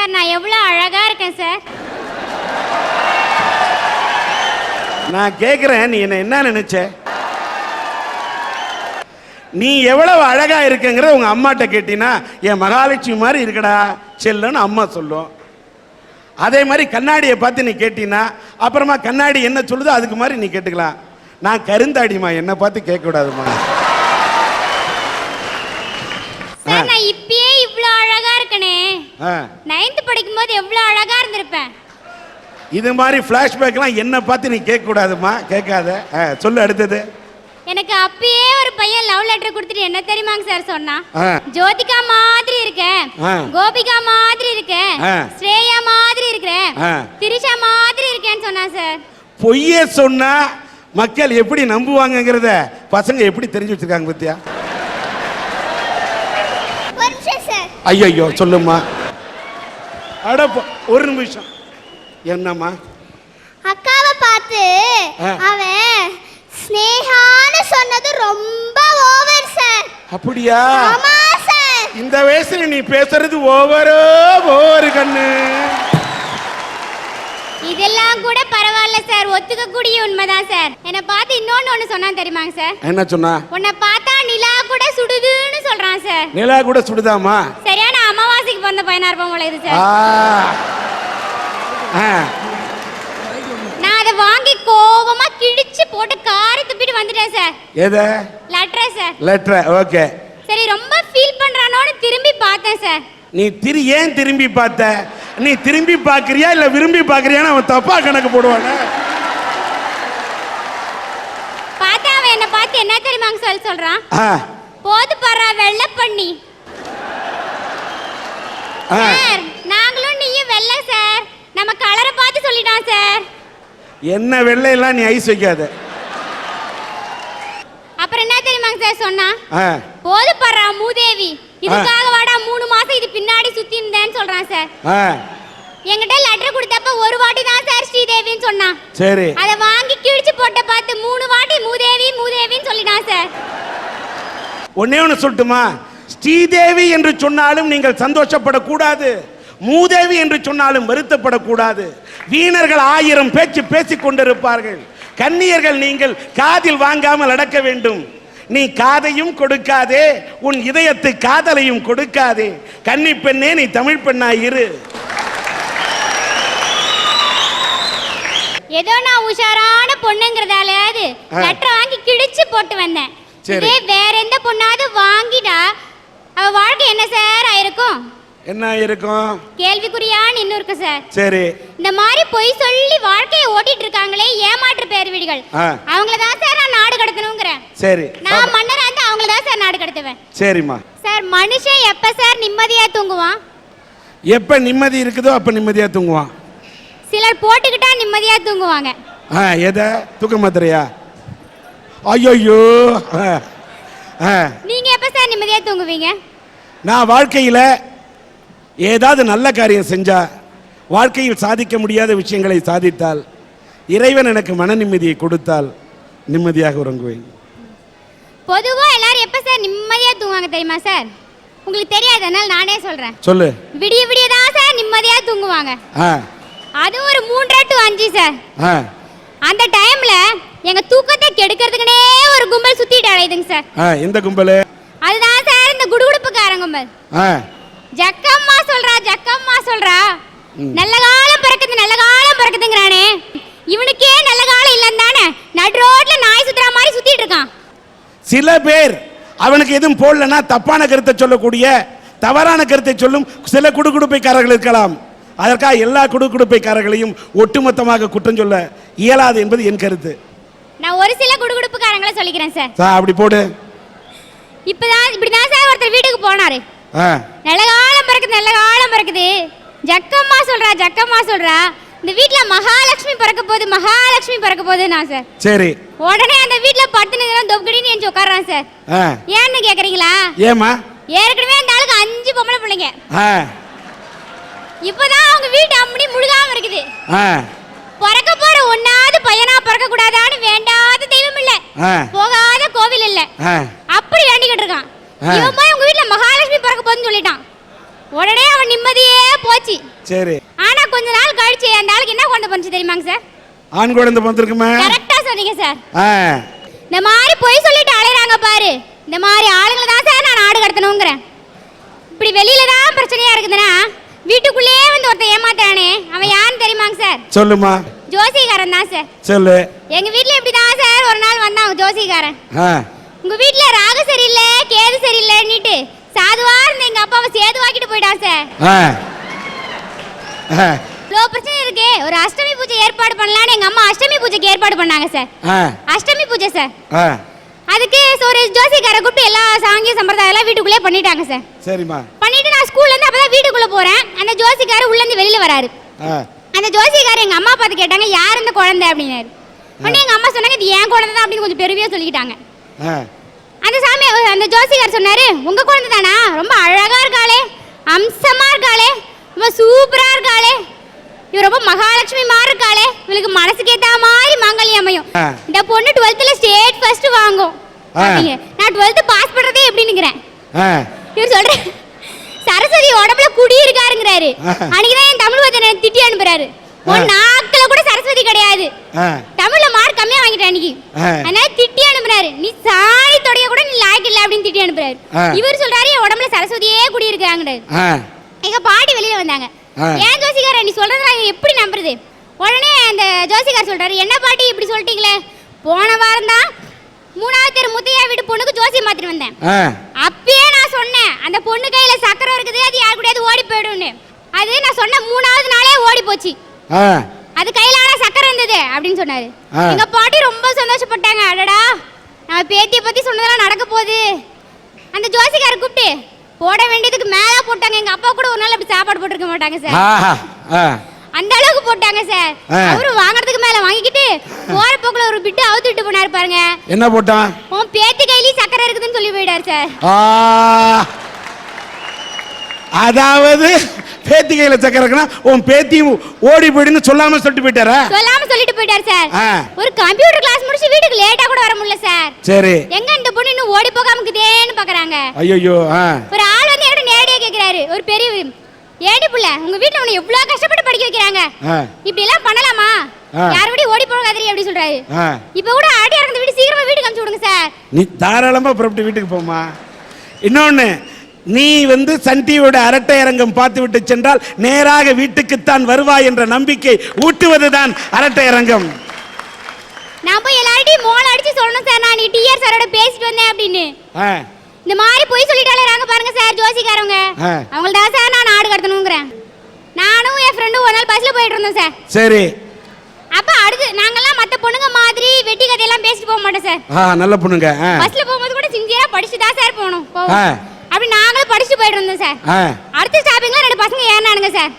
Sir நான் எவ்வளோ அழகா இருக்கேன் சார். நான் கேட்குறேன், நீ என்ன நினைச்ச? நீ எவ்வளவு அழகா இருக்குங்கிற உங்க அம்மாட்ட கேட்டீங்கன்னா என் மகாலட்சுமி மாதிரி இருக்கடா செல்லுன்னு அம்மா சொல்லும். அதே மாதிரி கண்ணாடியை பார்த்து நீ கேட்டீங்கன்னா அப்புறமா கண்ணாடி என்ன சொல்லுதோ அதுக்கு மாதிரி நீ கேட்டுக்கலாம். நான் கருந்தாடிமா, என்ன பார்த்து கேட்க கூடாதுமா. நான் இப்பயே இவ்வளோ அழகா இருக்கனே, 9th படிக்கும் போது எவ்வளோ அழகா இருந்திருப்பேன். இது மாதிரி ஃபிளாஷ்பேக்லாம் என்ன பார்த்து நீ கேட்க கூடாதுமா, கேட்காத. சொல்லு அடுத்தது. எனக்கு அப்பயே ஒரு பையன் லவ் லெட்டர் கொடுத்துட்டு என்ன தெரியுமாங்க சார் சொன்னா, ஜோதிகா மாதிரி இருக்கேன், கோபிகா மாதிரி இருக்கேன், ஸ்ரேயா மாதிரி இருக்கேன், திரிஷா மாதிரி இருக்கேன்னு சொன்னா சார். பொய்யே சொன்னா மக்கள் எப்படி நம்புவாங்கங்கிறத பசங்க எப்படி தெரிஞ்சு வச்சிருக்காங்க பத்தியா? ஐயோ சொல்லுமா. அட ஒரு நிமிஷம். என்னம்மா? அக்காவை பார்த்து அவன் ஸ்னேகான்னு சொன்னது ரொம்ப ஓவர் சார். அப்படியா? ஆமா சார். இந்த வயசுல நீ பேசுறது ஓவரோ ஓவர் கண்ணு. இதெல்லாம் கூட பரவாயில்ல சார், ஒத்துக்க கூடிய உண்மைதான் சார். என்ன பார்த்து இன்னொன்னு சொன்னா தெரியுமாங்க சார்? என்ன சொன்னா? உன்னை பார்த்தா நிலா கூட சுடுதுன்னு சொல்றான் சார். நிலா கூட சுடுதாமா? சரியான அமாவாசைக்கு பிறந்த பையனா இருப்பான் போல இது சார். நான் அதை வாங்கி கோவமா கிழிச்சு போட்டு காரி துப்பிட்டு வந்துட்டேன் சார். எது? Letter sir. Letter, okay. சரி ரொம்ப ஃபீல் பண்றானோன்னு திரும்பி பார்த்தேன் சார். நீ ஏன் திரும்பி பார்த்த? நீ திரும்பி பார்க்கறியா இல்ல விரும்பி பார்க்கறியான்னு அவன் தப்பா கணக்கு போடுவானே. பார்த்தா அவன் என்ன பார்த்து என்ன தெரியுமாங்க சொல்றான்? போது பரா வெள்ளை பண்ணி சார், நாங்களும் நீயும் வெள்ளை சார், நம்ம கலரை பார்த்து சொல்லிட்டான் சார். என்ன வெள்ளை எல்லாம் நீ ஐஸ் வைக்காத. அப்புறம் என்ன தெரியுமாங்க சார் சொன்னா, போது பரா மூதேவி, இதுக்காக வாடா 3 மாசம் இது பின்னாடி சுத்தி இருந்தேன்னு சொல்றான் சார். என்கிட்ட லெட்டர் கொடுத்தப்ப ஒரு வாட்டி தான் சார் ஸ்ரீதேவின்னு சொன்னான். சரி, அதை வாங்கி கிழிச்சு போட்ட பார்த்து 3 வாட்டி மூதேவி மூதேவின்னு சொல்லிட்டான் சார். ஒன்னே ஒன்று சொல்லட்டுமா? ஸ்ரீதேவி என்று சொன்னாலும் நீங்கள் சந்தோஷப்படக்கூடாது, மூதேவி என்று சொன்னாலும் வருத்தப்படக்கூடாது. வீணர்கள் 1000 பேச்சு பேசிக் கொண்டிருப்பார்கள். கன்னியர்கள் நீங்கள் காதில் வாங்காமல் அடக்க வேண்டும். நீ காதையும் கொடுக்காதே, உன் இதயத்து காதலையும் கொடுக்காதே. கன்னி பெண்ணே நீ தமிழ் பெண்ணாயிரு. ஏதோ நான் உஷாரான பொண்ணுங்கிறதால லெட்டர் வாங்கி கிழிச்சு போட்டு வந்தேன். இதே வேற எந்த பொண்ணாவது வாங்கினா அவ வாழ்க்கை என்ன சார் ஆயிருக்கும்? என்ன ஆயிருக்கும்? கேள்விக்குறியா நின்னு இருக்கு சார். சரி, இந்த மாதிரி பொய் சொல்லி வாழ்க்கையை ஓட்டிட்டு இருக்காங்களே ஏமாற்று பேர்வீடுகள், அவங்கள தான் சார் நான் நாடு கடத்தணும்ங்கறேன். சரி, நான் மன்னரா இருந்தா அவங்கள தான் சார் நாடு கடத்துவேன். சரிம்மா. சார் மனுஷன் எப்ப சார் நிம்மதியா தூங்குவான்? எப்ப நிம்மதி இருக்குதோ அப்ப நிம்மதியா தூங்குவான். சிலர் போட்டுக்கிட்டா நிம்மதியா தூங்குவாங்க. எத? தூக்க மாத்திரையா? ஐயோ, நீங்க எப்ப சார் நிம்மதியா தூங்குவீங்க? நான் வாழ்க்கையில ஏதாவது நல்ல காரியம் செஞ்சா, வாழ்க்கையில் சாதிக்க முடியாத விஷயங்களை சாதித்தால், இறைவன் எனக்கு மன நிம்மதியை கொடுத்தால் நிம்மதியாக உறங்குவேன். பொதுவா எல்லாரும் எப்ப சார் நிம்மதியா தூங்குவாங்க தெரியுமா சார்? உங்களுக்கு தெரியாது, அதனால நானே சொல்றேன். சொல்லு. விடிய விடிய தான் சார் நிம்மதியா தூங்குவாங்க. அது ஒரு 3 to 5 சார். அந்த டைம்ல எங்க தூக்கத்தை கெடுக்கிறதுக்குனே ஒரு கும்பல் சுத்திட்டு அலையுதுங்க சார். எந்த கும்பல்? அதுதான் சார் இந்த குடுகுடுப்புக்காரங்க கும்பல். ஜக்கம்மா சொல்றா நல்ல காலம் பிறக்குதுங்கறானே, இவனுக்கே நல்ல காலம் இல்லன்னு தானே நடு ரோட்ல நாய் சுத்துற மாதிரி சுத்திட்டு இருக்கான். சில பேர் அவனுக்கு எதுவும் போடலன்னா தப்பான கருத்தை சொல்லக்கூடிய, தவறான கருத்தை சொல்லும் சில குடுகுடுப்பைக்காரர்கள் இருக்கலாம். அதற்காக எல்லா குடுகுடுப்பைக்காரர்களையும் ஒட்டுமொத்தமாக குற்றம் சொல்ல இயலாது என்பது என் கருத்து. நான் ஒரு சில குடுகுடுப்புக்காரங்களை சொல்லிக்கிறேன் சார். அப்படி போடு. இப்படிதான் சார் ஒருத்தர் வீட்டுக்கு போனாரு. நல்ல காலம் பிறக்குது, ஜக்கம்மா சொல்றா இந்த வீட்ல மகாலட்சுமி பிறக்க போகுது நான் சார். சரி, உடனே அந்த வீட்ல படுத்துனதுல தொப்கடின்னு எஞ்சி உட்கார்றான் சார். ஏன்னு கேக்குறீங்களா? ஏமா? ஏற்கனவே அந்த ஆளுக்கு 5 பொம்பளை பிள்ளைங்க. இப்பதான் அவங்க வீட்டு அம்மனி முழுகாம இருக்குது. பிறக்க போற ஒன்னாவது பையனா பிறக்க கூடாதான்னு வேண்டாத தெய்வம் இல்ல, போகாத கோவில் இல்ல, அப்படி வேண்டிக்கிட்டு இருக்கான். இவன் போய் உங்க வீட்ல மகாலட்சுமி பிறக்க போகுதுன்னு சொல்லிட்டான். உடனே அவன் நிம்மதியே போச்சு. சரி. ஆனா கொஞ்ச நாள் கழிச்சு அந்த ஆளுக்கு என்ன குழந்தை பண்ணுச்சு தெரியுமாங்க சார்? ஆண் குழந்தை வந்திருக்குமே. கரெக்டா சொன்னீங்க சார். இந்த மாதிரி பொய் சொல்லிட்டு அலையறாங்க பாரு, இந்த மாதிரி ஆளுங்களை தான் சார் நான் நாடு கடத்தணுங்கிறேன். இப்படி வெளியில தான் பிரச்சனையா இருக்குதுன்னா வீட்டுக்குள்ளேயே வந்து ஒருத்தன் ஏமாத்தானே, அவன் யாருன்னு தெரியுமாங்க சார்? சொல்லுமா. ஜோசிகாரன் தான் சார். சொல்லு. எங்க வீட்ல இப்படி தான் சார் ஒரு நாள் வந்தான் ஜோசிகாரன். உங்க வீட்ல ராகு சரியில்லை கேது சரியில்லைன்னுட்டு சாதுவா இருந்த எங்க அப்பாவை சேதுவாக்கிட்டு போயிட்டான் சார். இவ்வளோ பிரச்சனை இருக்கு, ஒரு அஷ்டமி பூஜை ஏற்பாடு பண்ணலான்னு எங்க அம்மா அஷ்டமி பூஜைக்கு ஏற்பாடு பண்ணாங்க சார். அஷ்டமி பூஜை சார். அதுக்கு ஒரு ஜோசிகாரை கூப்பிட்டு எல்லா சாங்கிய சம்பிரதாயம் எல்லாம் வீட்டுக்குள்ளே பண்ணிட்டாங்க சார். சரிம்மா. பண்ணிட்டு நான் ஸ்கூல்ல இருந்து அப்பதான் வீட்டுக்குள்ள போறேன். அந்த ஜோசிகாரர் உள்ள இருந்து வெளியில வராரு. அந்த ஜோசிகாரர் எங்க அம்மா பார்த்து கேட்டாங்க யார் இந்த குழந்தை அப்படின்னாரு. உடனே எங்க அம்மா சொன்னாங்க இது ஏன் குழந்தை தான் அப்படின்னு கொஞ்சம் பெருமையா சொல்லிக்கிட்டாங்க. அந்த சாமி அந்த ஜோசிகார் சொன்னாரு உங்க குழந்தை தானா, ரொம்ப அழகா இருக்காளே, அம்சமா இருக்காளே, ரொம்ப சூப்பரா இருக்காளே, இவ ரொம்ப மகாலட்சுமி மாதிரி இருக்காளே, இவளுக்கு மனசுக்கு ஏத்த மாதிரி மங்கல்யம் அமையும், இந்த பொண்ணு 12th ஸ்டேட் ஃபர்ஸ்ட் வாங்கும். நான் 12th பாஸ் பண்றதே எப்படின்னுக்கிறேன். இவர் சொல்ற சரஸ்வதி உடம்புல குடி இருக்காருங்கிறாரு. அன்னைக்குதான் என் தமிழ் வாத்தியார் எனக்கு திட்டி அனுப்புறாரு. ஒரு நாட்கள கூட சரஸ்வதி கிடையாது, தமிழ்ல மார்க் கம்மியா வாங்கிட்டேன் அன்னைக்கு, அதனால திட்டி அனுப்புறாரு. நீ சாணி தொடைய கூட நீ லாய்க்கு இல்ல அப்படின்னு திட்டி அனுப்புறாரு. இவர் சொல்றாரு என் உடம்புல சரஸ்வதியே குடி இருக்காங்கிறாரு. எங்க பாட்டி வெளியில வந்தாங்க. ஏன் ஜோசிகார நீ சொல்றது நான் எப்படி நம்புறது? உடனே அந்த ஜோசிகார் சொல்றாரு என்ன பாட்டி இப்படி சொல்லிட்டீங்களே, போன வாரம் தான் 3வது தெரு முத்தையா வீட்டு பொண்ணுக்கு ஜோசி மாத்திட்டு வந்தேன். அப்பயே நான் சொன்னேன் அந்த பொண்ணு கையில சக்கரை இருக்குது, அது யாரு கூடயாவது ஓடி போயிடும்னு. அது நான் சொன்ன 3வது நாளே ஓடி போச்சு. அது கையில ஆனா சக்கரை இருந்தது அப்படின்னு சொன்னாரு. எங்க பாட்டி ரொம்ப சந்தோஷப்பட்டாங்க. அடடா நம்ம பேத்தியை பத்தி சொன்னதெல்லாம் நடக்க போகுது. அந்த ஜோசிகாரை கூப்பிட்டு போட வேண்டியதுக்கு மேல போட்டாங்க. எங்க அப்பா கூட ஒரு நாள் அப்படி சாப்பாடு போட்டுருக்க மாட்டாங்க சார், அந்த அளவுக்கு போட்டாங்க சார். அவரு வாங்குறதுக்கு மேல வாங்கிக்கிட்டு போற போக்குல ஒரு பிட்டு அவுத்து விட்டு போனாரு பாருங்க. என்ன போட்டான்? உன் பேத்தி கையிலயும் சக்கரை இருக்குதுன்னு சொல்லி போயிட்டாரு சார். அதாவது பேத்தி கையில சக்கரை இருக்குன்னா உன் பேத்தி ஓடி போயிடுன்னு சொல்லாம சொல்லிட்டு போயிட்டாரா? சொல்லாம சொல்லிட்டு போயிட்டாரு சார். ஒரு கம்ப்யூட்டர் கிளாஸ் முடிச்சு வீட்டுக்கு லேட்டா கூட வர முடியல சார். சரி. எங்க இந்த பொண்ணு இன்னும் ஓடி போகாம இருக்குதேன்னு பாக்குறாங்க. ஐயோ. ஒரு ஆள் வந்து என்கிட்ட நேரடியா கேக்குறாரு, ஒரு பெரிய ஏடி புள்ள உங்க வீட்ல உன்னை எவ்வளவு கஷ்டப்பட்டு படிக்க வைக்கிறாங்க, இப்படி எல்லாம் பண்ணலாமா, யாரோட ஓடி போகாதீங்க அப்படி சொல்றாரு. இப்ப கூட ஆடி இறந்து வீட்டு சீக்கிரமா வீட்டுக்கு அனுப்பிச்சு விடுங்க சார். நீ தாராளமா புறப்பட்டு வீட்டுக்கு போமா. இன்னொன்னு நீ வந்து சன் டிவியோட அரட்டை அரங்கம் பார்த்து விட்டு சென்றால் நேராக வீட்டுக்குத்தான் வருவாய் என்ற நம்பிக்கை ஊட்டுவதுதான் அரட்டை அரங்கம். நான் போய் எல்லார்ட்டையும் மோள அடிச்சு சொல்லணும் சார் நான் டிஆர் சாரோட பேசிட்டு வந்தேன் அப்படின்னு. இந்த மாதிரி போய் சொல்லிட்டாங்க பாருங்க சார் ஜோசிக்காரங்க. அவங்கள தான் சார் நான் நாடு கடத்தணும்ங்கறேன். நானும் என் ஃப்ரெண்டும் ஒரு நாள் பஸ்ல போயிட்டு இருந்தோம் சார். சரி. அப்ப அடுத்து நாங்கெல்லாம் மத்த பொண்ணுங்க மாதிரி வெட்டி கதையெல்லாம் பேசிட்டு போக மாட்டோம் சார். நல்ல பொண்ணுங்க. பஸ்ல போகும்போது கூட சின்சியரா படிச்சு தான் சார் போணும். அப்படி நாங்களும் படிச்சு போயிட்டு இருந்தோம் சார். அடுத்த ஸ்டாப்பிங்ல 2 பசங்க ஏறினானுங்க சார்.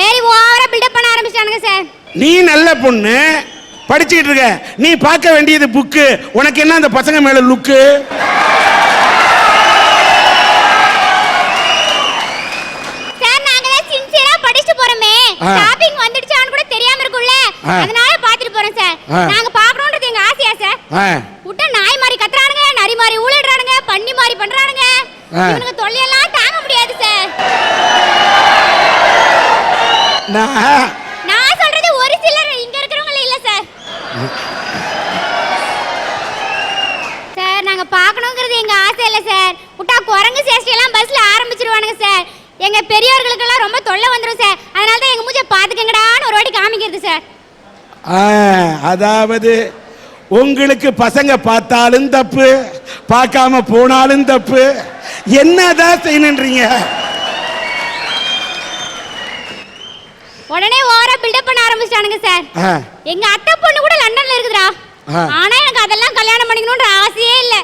ஏறி ஓவரா பில்டப் பண்ண ஆரம்பிச்சானுங்க சார். நீ நல்ல பொண்ணு படிச்சிட்டு இருக்க, நீ பார்க்க வேண்டியது புக்கு, உனக்கு என்ன அந்த பசங்க மேல லுக்கு? சார் நாங்கலாம் சின்சியரா படிச்சு போறோமே, ஸ்டாப்பிங் வந்துடுச்சான்னு கூட தெரியாம இருக்குல்ல, அதனால பாத்துட்டு போறோம் சார். நாங்க பார்க்கணும்ன்றது எங்க ஆசையா சார். உட்ட நாய் மாதிரி கத்துறானுங்க, நரி மாதிரி ஊளடுறானுங்க, பன்னி மாதிரி பண்றானுங்க, இவனுக்கு தொல்லையெல்லாம் தாங்க முடியாது சார். நான் சொல்றது ஒரு சிலர் இங்க இருக்கிறவங்க இல்ல சார். சார் நாங்க பார்க்கணும்ங்கிறது எங்க ஆசை இல்ல சார். உட்டா குரங்கு சேஷ்டி எல்லாம் பஸ்ல ஆரம்பிச்சிருவானுங்க சார். எங்க பெரியவர்களுக்கெல்லாம் ரொம்ப தொல்லை வந்துரும் சார். அதனால தான் எங்க மூஞ்ச பாத்துக்கங்கடான்னு ஒரு வாட்டி காமிக்கிறது சார். அதாவது உங்களுக்கு பசங்க பார்த்தாலும் தப்பு, பார்க்காம போனாலும் தப்பு, என்னதான் செய்யணுன்றீங்க? உடனே ஓவரா பில்டப் பண்ண ஆரம்பிச்சானுங்க சார். எங்க அத்தை பொண்ணு கூட லண்டன்ல இருக்குதுடா, ஆனா எனக்கு அதெல்லாம் கல்யாணம் பண்ணிக்கணும்ன்ற ஆசையே இல்ல.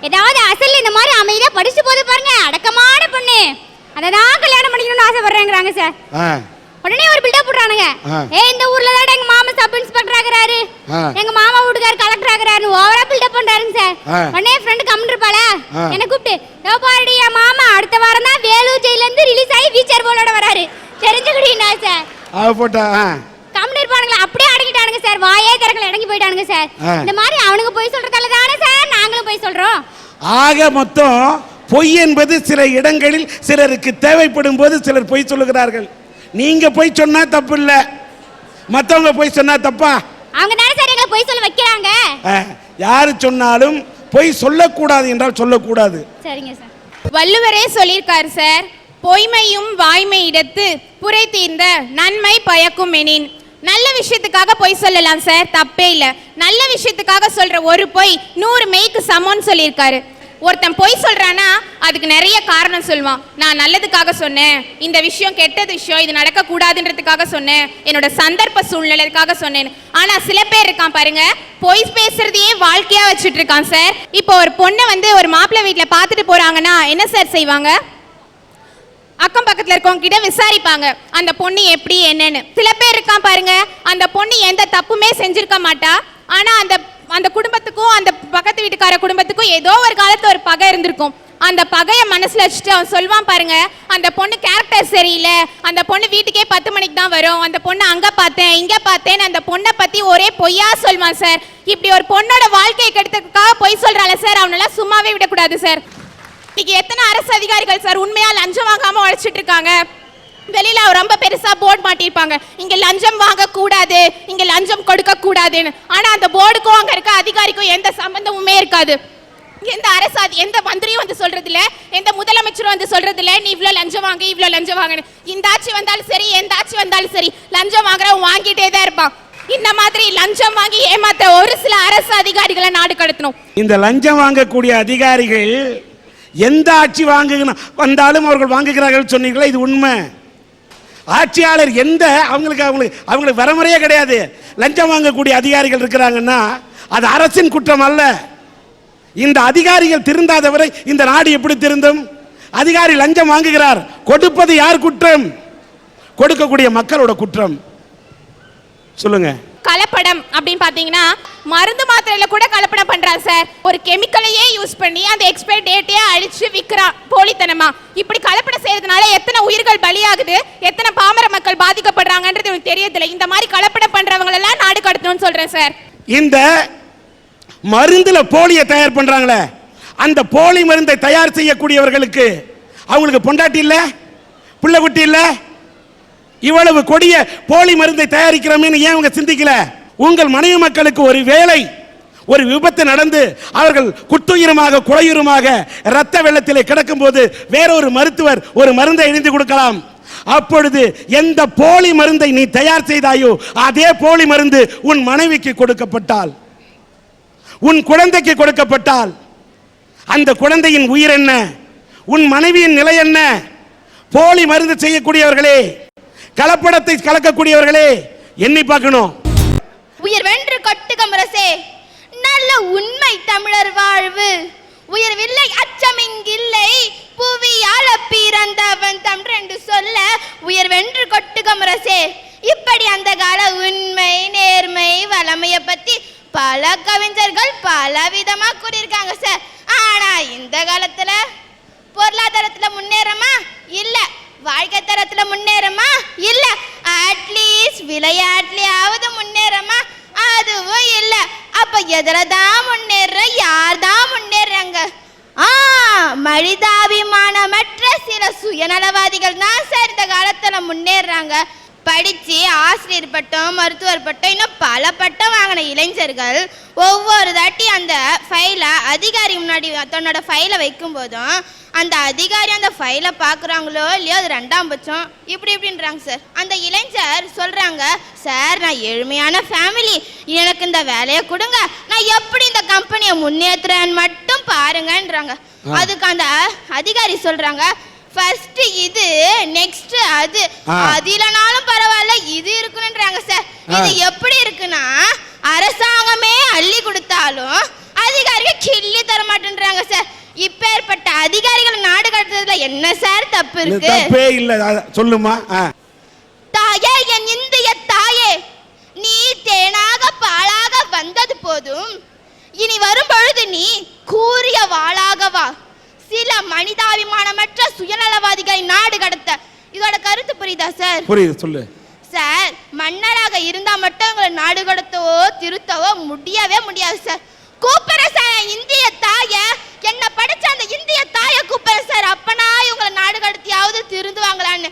ஏதாவது அசல் இந்த மாதிரி அமைதியா படிச்சு போது பாருங்க, அடக்கமான பொண்ணு, அததான் கல்யாணம் பண்ணிக்கணும்னு ஆசைப்படுறேங்கிறாங்க சார். உடனே ஒரு பில்டப் போடுறானுங்க. இந்த ஊர்ல தான் எங்க மாமா சப் இன்ஸ்பெக்டர் ஆகுறாரு, எங்க மாமா வீட்டுக்காரர் கலெக்டர் ஆகுறாரு, ஓவரா பில்டப் பண்றாருங்க சார். உடனே ஃப்ரெண்ட் கமெண்ட் இருப்பாள என்ன கூப்பிட்டு, யோ பாருடி என் மாமா அடுத்த வாரம் தான் வேலூர் ஜெயில இருந்து ரிலீஸ் ஆகி ஃபீச்சர் போலோட வராரு, தெரிஞ்சுக்கிட்டீங்களா சார்? கமெண்ட் இருப்பானுங்களா அப்படியே அடங்கிட்டானுங்க சார். வாயே திறக்கல, அடங்கி போயிட்டானுங்க சார். இந்த மாதிரி அவனுங்க போய் சொல்றதால தானே சார் நாங்களும் போய் சொல்றோம். ஆக மொத்தம் பொய் என்பது சில இடங்களில் சிலருக்கு தேவைப்படும் போது சிலர் பொய் சொல்லுகிறார்கள். நீங்க பொய் சொன்னா தப்பு இல்ல, மத்தவங்க பொய் சொன்னா தப்பா? அவங்க தானே சார் எங்களை பொய் சொல்ல வைக்கிறாங்க. யாரு சொன்னாலும் பொய் சொல்லக்கூடாது என்றால் சொல்லக்கூடாது. சரிங்க சார். வள்ளுவரே சொல்லியிருக்காரு சார், பொய்மையும் வாய்மை இடத்து புரை தீர்ந்த நன்மை பயக்கும் எனின். நல்ல விஷயத்துக்காக பொய் சொல்லலாம் சார், தப்பே இல்லை. நல்ல விஷயத்துக்காக சொல்ற ஒரு பொய் 100 மெய்க்கு சமம்னு சொல்லியிருக்காரு. ஒருத்தன் பொய் சொல்றானா அதுக்கு நிறைய காரணம் சொல்லுவான். நான் நல்லதுக்காக சொன்னேன், இந்த விஷயம் கெட்டது விஷயம், இது நடக்க கூடாதுன்றதுக்காக சொன்னேன், என்னோட சந்தர்ப்ப சூழ்நிலைக்காக சொன்னேன். ஆனா சில பேர் இருக்கான் பாருங்க, பொய் பேசுறதையே வாழ்க்கையா வச்சுட்டு இருக்கான் சார். இப்போ ஒரு பொண்ணை வந்து ஒரு மாப்பிள்ளை வீட்டுல பாத்துட்டு போறாங்கன்னா என்ன சார் செய்வாங்க? அக்கம் பக்கத்துல இருக்கவங்க கிட்ட விசாரிப்பாங்க அந்த பொண்ணு எப்படி என்னன்னு. சில பேர் இருக்கான் பாருங்க, அந்த பொண்ணு எந்த தப்புமே செஞ்சிருக்க மாட்டா, ஆனா அந்த குடும்பத்துக்கும் அந்த பக்கத்து வீட்டுக்கார குடும்பத்துக்கும் ஏதோ ஒரு காலத்துல ஒரு பகை இருந்திருக்கும். அந்த பகைய மனசுல வச்சுட்டு அவன் சொல்வான் பாருங்க, அந்த பொண்ணு கேரக்டர் சரியில்லை, அந்த பொண்ணு வீட்டுக்கே 10 மணிக்கு தான் வரும், அந்த பொண்ணு அங்க பார்த்தேன் இங்க பார்த்தேன்னு அந்த பொண்ணை பத்தி ஒரே பொய்யா சொல்வான் சார். இப்படி ஒரு பொண்ணோட வாழ்க்கையை கெடுத்ததுக்காக பொய் சொல்றால சார், அவனெல்லாம் சும்மாவே விடக்கூடாது சார். இன்னைக்கு எத்தனை அரசு அதிகாரிகள் சார் உண்மையா லஞ்சம் வாங்காம உழைச்சிட்டு இருக்காங்க. வெளியில ரொம்ப பெருசா போர்டு மாட்டிருப்பாங்க, இங்க லஞ்சம் வாங்க கூடாது, இங்க லஞ்சம் கொடுக்க கூடாதுன்னு. ஆனா அந்த போர்டுக்கும் அங்க இருக்க அதிகாரிக்கும் எந்த சம்பந்தமுமே இருக்காது. எந்த மந்திரியும் வந்து சொல்றது இல்ல, எந்த முதலமைச்சரும் வந்து சொல்றது இல்ல, நீ இவ்வளவு லஞ்சம் வாங்க இவ்வளவு லஞ்சம் வாங்கன்னு. இந்த ஆட்சி வந்தாலும் சரி எந்த ஆட்சி வந்தாலும் சரி லஞ்சம் வாங்குறவன் வாங்கிட்டே தான் இருப்பான். இந்த மாதிரி லஞ்சம் வாங்கி ஏமாத்த ஒரு சில அரசு அதிகாரிகளை நாடு கடத்தணும். இந்த லஞ்சம் வாங்கக்கூடிய அதிகாரிகள் எந்த ஆட்சி வந்தாலும் அவர்கள் வாங்குகிறார்கள் சொன்னீங்களா, இது உண்மை. ஆட்சியாளர் அவங்களுக்கு வரமுறையே கிடையாது. லஞ்சம் வாங்கக்கூடிய அதிகாரிகள் இருக்கிறாங்கன்னா அது அரசின் குற்றம் அல்ல. இந்த அதிகாரிகள் திருந்தாதவரை இந்த நாடு எப்படி திருந்தும்? அதிகாரி லஞ்சம் வாங்குகிறார், கொடுப்பது யார் குற்றம்? கொடுக்கக்கூடிய மக்களோட குற்றம். சொல்லுங்க. கலப்படம் அப்படின்னு பாத்தீங்கன்னா மருந்து மாத்திரையில கூட கலப்படம் பண்றான் சார். ஒரு கெமிக்கலையே யூஸ் பண்ணி அந்த எக்ஸ்பைரி டேட்டையே அழிச்சு விற்கிறான் போலித்தனமா. இப்படி கலப்படம் செய்யறதுனால எத்தனை உயிர்கள் பலியாகுது, எத்தனை பாமர மக்கள் பாதிக்கப்படுறாங்கன்றது எனக்கு தெரியல. இந்த மாதிரி கலப்படம் பண்றவங்க எல்லாம் நாடு கடத்தணும்னு சொல்றேன் சார். இந்த மருந்துல போலியை தயார் பண்றாங்களே, அந்த போலி மருந்தை தயார் செய்யக்கூடியவர்களுக்கு அவங்களுக்கு பொண்டாட்டி இல்ல, பிள்ளை குட்டி இல்ல, இவ்வளவு கொடிய போலி மருந்தை தயாரிக்கிறோமே ஏன் உங்க சிந்திக்கல? உங்கள் மனைவி மக்களுக்கு ஒரு வேளை ஒரு விபத்து நடந்து அவர்கள் குத்துயிருமாக குறையுருமாக இரத்த வெள்ளத்திலே கிடக்கும் போது வேறொரு மருத்துவர் ஒரு மருந்தை எழுதி கொடுக்கலாம். அப்பொழுது எந்த போலி மருந்தை நீ தயார் செய்தாயோ அதே போலி மருந்து உன் மனைவிக்கு கொடுக்கப்பட்டால், உன் குழந்தைக்கு கொடுக்கப்பட்டால் அந்த குழந்தையின் உயிர் என்ன? உன் மனைவியின் நிலை என்ன? போலி மருந்து செய்யக்கூடியவர்களே, கலப்படத்தை கலக்கக்கூடியவர்களே எண்ணி பார்க்கணும். உயிர் வென்று கொட்டுக முரசே, நல்ல உண்மை தமிழர் வாழ்வு. உயர்வில்லை அச்சமிங்கில்லை, புவியால பிறந்தவன் தம்ரென்று சொல்ல உயர் வென்று கொட்டுக முரசே. இப்படி அந்த கால உண்மை நேர்மை வளமைய பத்தி பல கவிஞர்கள் பல விதமா கூறியிருக்காங்க சார். ஆனா இந்த காலத்துல பொருளாதாரத்துல முன்னேறமா இல்ல, வாழ்க்கை தரத்துல முன்னேறமா இல்ல, அட்லீஸ்ட் விளையாட்டுலயாவது முன்னேறமா அதுவும் இல்ல. அப்ப எதுலதான் முன்னேற, யார்தான் முன்னேறாங்க? மனிதாபிமானமற்ற சில சுயநலவாதிகள் தான் சார் இந்த காலத்துல முன்னேறாங்க. படிச்சு ஆசிரியர் பட்டம் மருத்துவர் பட்டம் இன்னும் பல பட்டம் வாங்கின இளைஞர்கள் ஒவ்வொரு தாட்டி அந்த ஃபைலை அதிகாரி முன்னாடி தன்னோட ஃபைலை வைக்கும் போதும் அந்த அதிகாரி அந்த ஃபைலை பார்க்குறாங்களோ இல்லையோ அது 2ஆம் பட்சம் இப்படின்றாங்க சார். அந்த இளைஞர் சொல்கிறாங்க, சார் நான் ஏழ்மையான ஃபேமிலி, எனக்கு இந்த வேலையை கொடுங்க, நான் எப்படி இந்த கம்பெனியை முன்னேற்றுறேன்னு மட்டும் பாருங்கன்றாங்க. அதுக்கு அந்த அதிகாரி சொல்கிறாங்க, ஃபர்ஸ்ட் இது நெக்ஸ்ட் அது, அதிலனாலும் பரவாயில்ல இது இருக்குன்றாங்க சார். இது எப்படி இருக்குன்னா அரசாங்கமே அள்ளி கொடுத்தாலும் அதிகாரிகள் கிள்ளி தர மாட்டேன்றாங்க சார். இப்பேற்பட்ட அதிகாரிகள் நாடு கடத்துறதுல என்ன சார் தப்பு இருக்கு? தப்பே இல்ல, சொல்லுமா. தாயே, என் இந்திய தாயே, நீ தேனாக பாலாக வந்தது போதும், இனி வரும் பொழுது நீ கூறிய வாளாக வா. சில மனிதாபிமானமற்ற சுயநலவாதிகளை நாடு கடத்த. இதோட கருத்து புரியுதா சார்? புரியுது, சொல்லு சார். மன்னராக இருந்தா மட்டும் உங்களை நாடு கடத்தவோ திருத்தவோ முடியவே முடியாது சார். கூப்பிடுற சார் இந்திய தாய, என்ன படிச்ச அந்த இந்திய தாயை கூப்பிடுறேன் சார். அப்பனா இவங்களை நாடு கடத்தியாவது திருந்துவாங்களான்னு.